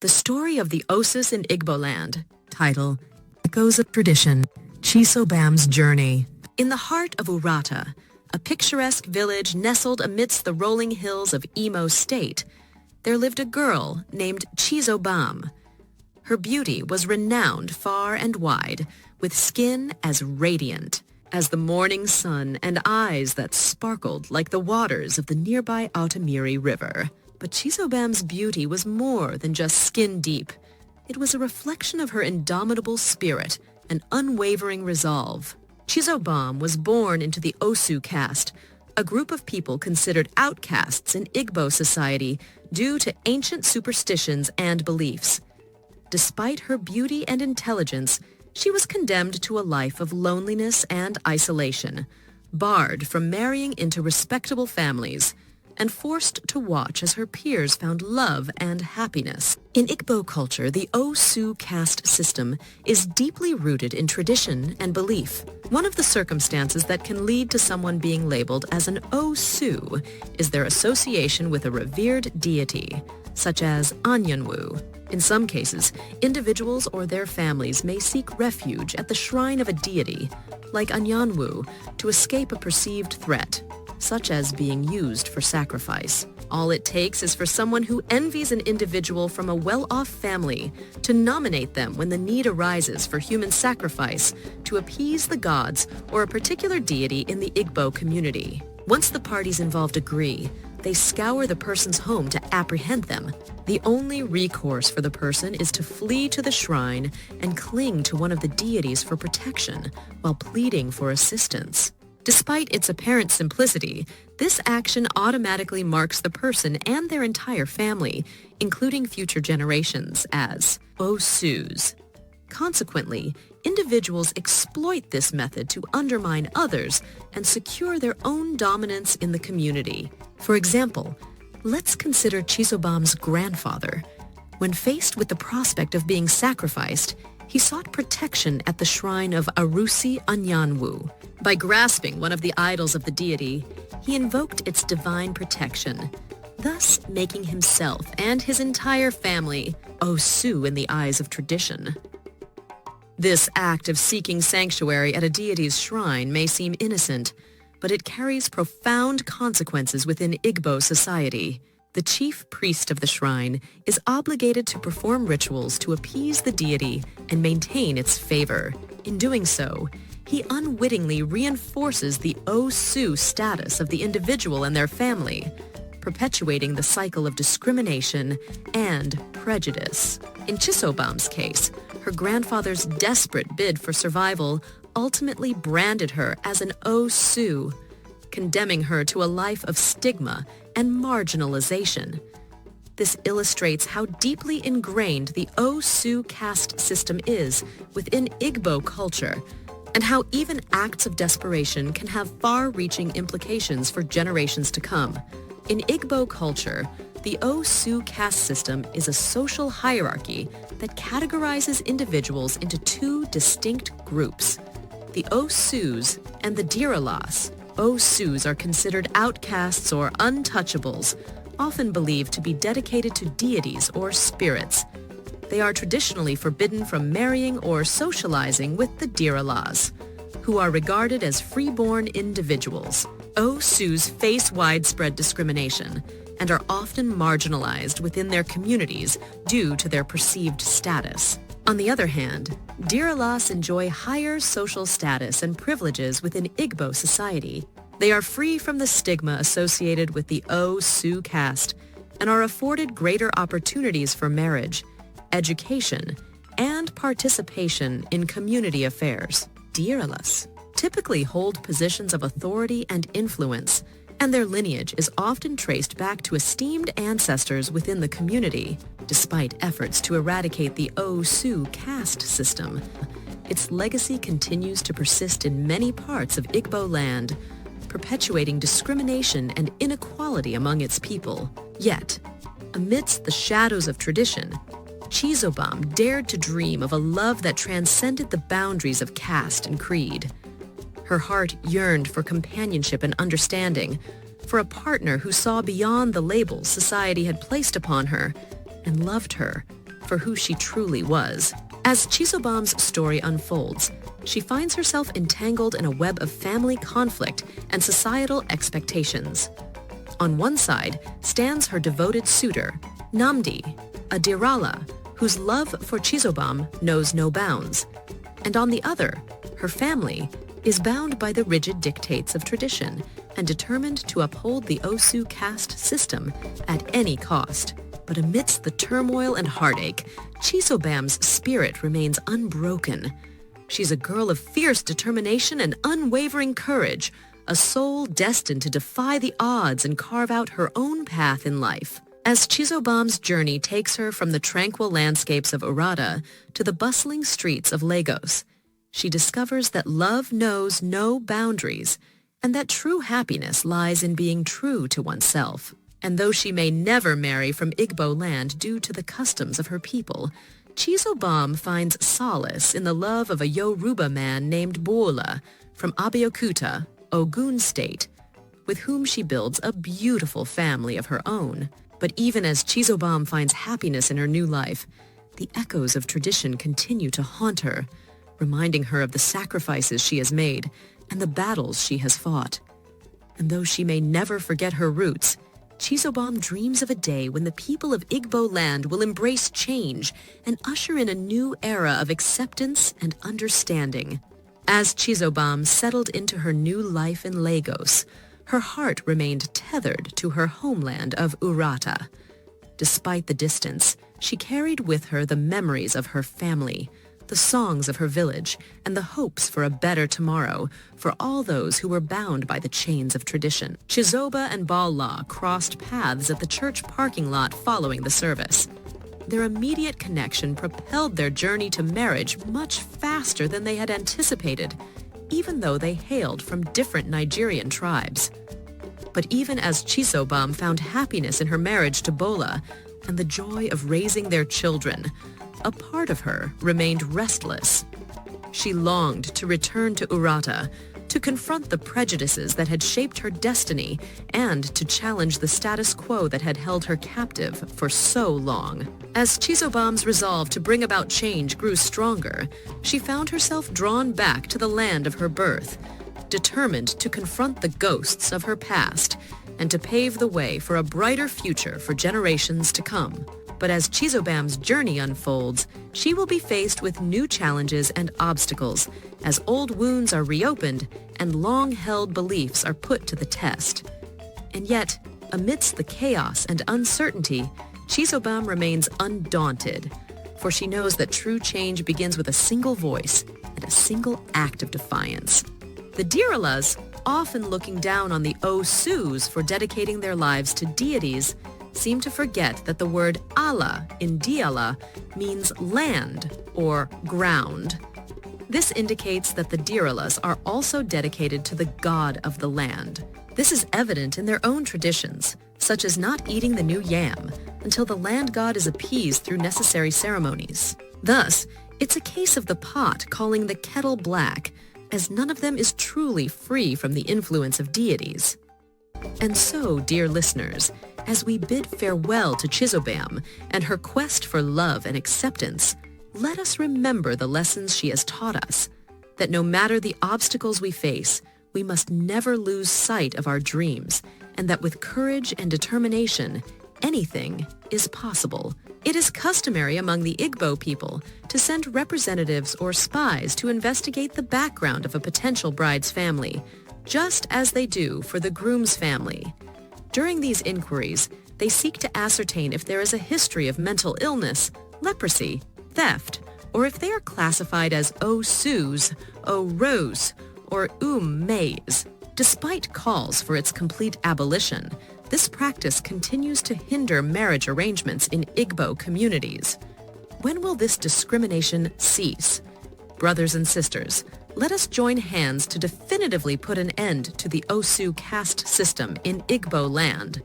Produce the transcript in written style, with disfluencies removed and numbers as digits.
The story of the Osus in Igboland. Title: Echoes of Tradition, Chizobam's Journey. In the heart of Urata, a picturesque village nestled amidst the rolling hills of Imo State, there lived a girl named Chizobam. Her beauty was renowned far and wide, with skin as radiant as the morning sun and eyes that sparkled like the waters of the nearby Autamiri River. But Chizobam's beauty was more than just skin deep. It was a reflection of her indomitable spirit and unwavering resolve. Chizobam was born into the Osu caste, a group of people considered outcasts in Igbo society due to ancient superstitions and beliefs. Despite her beauty and intelligence, she was condemned to a life of loneliness and isolation, barred from marrying into respectable families, and forced to watch as her peers found love and happiness. In Igbo culture, the Osu caste system is deeply rooted in tradition and belief. One of the circumstances that can lead to someone being labeled as an Osu is their association with a revered deity, such as Onyinyem. In some cases, individuals or their families may seek refuge at the shrine of a deity, like Onyinyem, to escape a perceived threat, such as being used for sacrifice. All it takes is for someone who envies an individual from a well-off family to nominate them when the need arises for human sacrifice to appease the gods or a particular deity in the Igbo community. Once the parties involved agree, they scour the person's home to apprehend them. The only recourse for the person is to flee to the shrine and cling to one of the deities for protection while pleading for assistance. Despite its apparent simplicity, this action automatically marks the person and their entire family, including future generations, as Osus. Consequently, individuals exploit this method to undermine others and secure their own dominance in the community. For example, let's consider Chizobam's grandfather. When faced with the prospect of being sacrificed, he sought protection at the shrine of Arusi Onyinyem. By grasping one of the idols of the deity, he invoked its divine protection, thus making himself and his entire family Osu in the eyes of tradition. This act of seeking sanctuary at a deity's shrine may seem innocent, but it carries profound consequences within Igbo society. The chief priest of the shrine is obligated to perform rituals to appease the deity and maintain its favor. In doing so, he unwittingly reinforces the Osu status of the individual and their family, perpetuating the cycle of discrimination and prejudice. In Chizobam's case, her grandfather's desperate bid for survival ultimately branded her as an Osu, condemning her to a life of stigma and marginalization. This illustrates how deeply ingrained the Osu caste system is within Igbo culture, and how even acts of desperation can have far-reaching implications for generations to come. In Igbo culture, the Osu caste system is a social hierarchy that categorizes individuals into two distinct groups: the Osus and the Diralas. Osus are considered outcasts or untouchables, often believed to be dedicated to deities or spirits. They are traditionally forbidden from marrying or socializing with the Diralas, who are regarded as freeborn individuals. Osus face widespread discrimination and are often marginalized within their communities due to their perceived status. On the other hand, Diralas enjoy higher social status and privileges within Igbo society. They are free from the stigma associated with the Osu caste and are afforded greater opportunities for marriage, education, and participation in community affairs. Diralas typically hold positions of authority and influence, and their lineage is often traced back to esteemed ancestors within the community. Despite efforts to eradicate the Osu caste system, its legacy continues to persist in many parts of Igboland, perpetuating discrimination and inequality among its people. Yet, amidst the shadows of tradition, Chizobam dared to dream of a love that transcended the boundaries of caste and creed. Her heart yearned for companionship and understanding, for a partner who saw beyond the labels society had placed upon her and loved her for who she truly was. As Chizobam's story unfolds, she finds herself entangled in a web of family conflict and societal expectations. On one side stands her devoted suitor, Namdi, a Dirala, whose love for Chizobam knows no bounds. And on the other, her family is bound by the rigid dictates of tradition and determined to uphold the Osu caste system at any cost. But amidst the turmoil and heartache, Chizobam's spirit remains unbroken. She's a girl of fierce determination and unwavering courage, a soul destined to defy the odds and carve out her own path in life. As Chizobam's journey takes her from the tranquil landscapes of Urata to the bustling streets of Lagos, she discovers that love knows no boundaries and that true happiness lies in being true to oneself. And though she may never marry from Igboland due to the customs of her people, Chizobam finds solace in the love of a Yoruba man named Bola from Abeokuta, Ogun State, with whom she builds a beautiful family of her own. But even as Chizobam finds happiness in her new life, the echoes of tradition continue to haunt her, reminding her of the sacrifices she has made and the battles she has fought. And though she may never forget her roots, Chizobam dreams of a day when the people of Igboland will embrace change and usher in a new era of acceptance and understanding. As Chizobam settled into her new life in Lagos, her heart remained tethered to her homeland of Urata. Despite the distance, she carried with her the memories of her family, the songs of her village, and the hopes for a better tomorrow for all those who were bound by the chains of tradition. Chizoba and Balla crossed paths at the church parking lot following the service. Their immediate connection propelled their journey to marriage much faster than they had anticipated, even though they hailed from different Nigerian tribes. But even as Chizobam found happiness in her marriage to Bola and the joy of raising their children, a part of her remained restless. She longed to return to Urata, to confront the prejudices that had shaped her destiny, and to challenge the status quo that had held her captive for so long. As Chizobam's resolve to bring about change grew stronger, she found herself drawn back to the land of her birth, determined to confront the ghosts of her past and to pave the way for a brighter future for generations to come. But as Chizobam's journey unfolds, she will be faced with new challenges and obstacles as old wounds are reopened and long-held beliefs are put to the test. And yet, amidst the chaos and uncertainty, Chizobam remains undaunted, for she knows that true change begins with a single voice and a single act of defiance. The Diralas, often looking down on the Osus for dedicating their lives to deities, seem to forget that the word Allah in Diala means land or ground. This indicates that the Diralas are also dedicated to the god of the land. This is evident in their own traditions, such as not eating the new yam until the land god is appeased through necessary ceremonies. Thus, it's a case of the pot calling the kettle black, as none of them is truly free from the influence of deities. And so, dear listeners, as we bid farewell to Chizobam and her quest for love and acceptance, let us remember the lessons she has taught us, that no matter the obstacles we face, we must never lose sight of our dreams, and that with courage and determination, anything is possible. It is customary among the Igbo people to send representatives or spies to investigate the background of a potential bride's family, just as they do for the groom's family. During these inquiries, they seek to ascertain if there is a history of mental illness, leprosy, theft, or if they are classified as Osus, Oros, or Mays. Despite calls for its complete abolition, this practice continues to hinder marriage arrangements in Igbo communities. When will this discrimination cease? Brothers and sisters, let us join hands to definitively put an end to the Osu caste system in Igboland.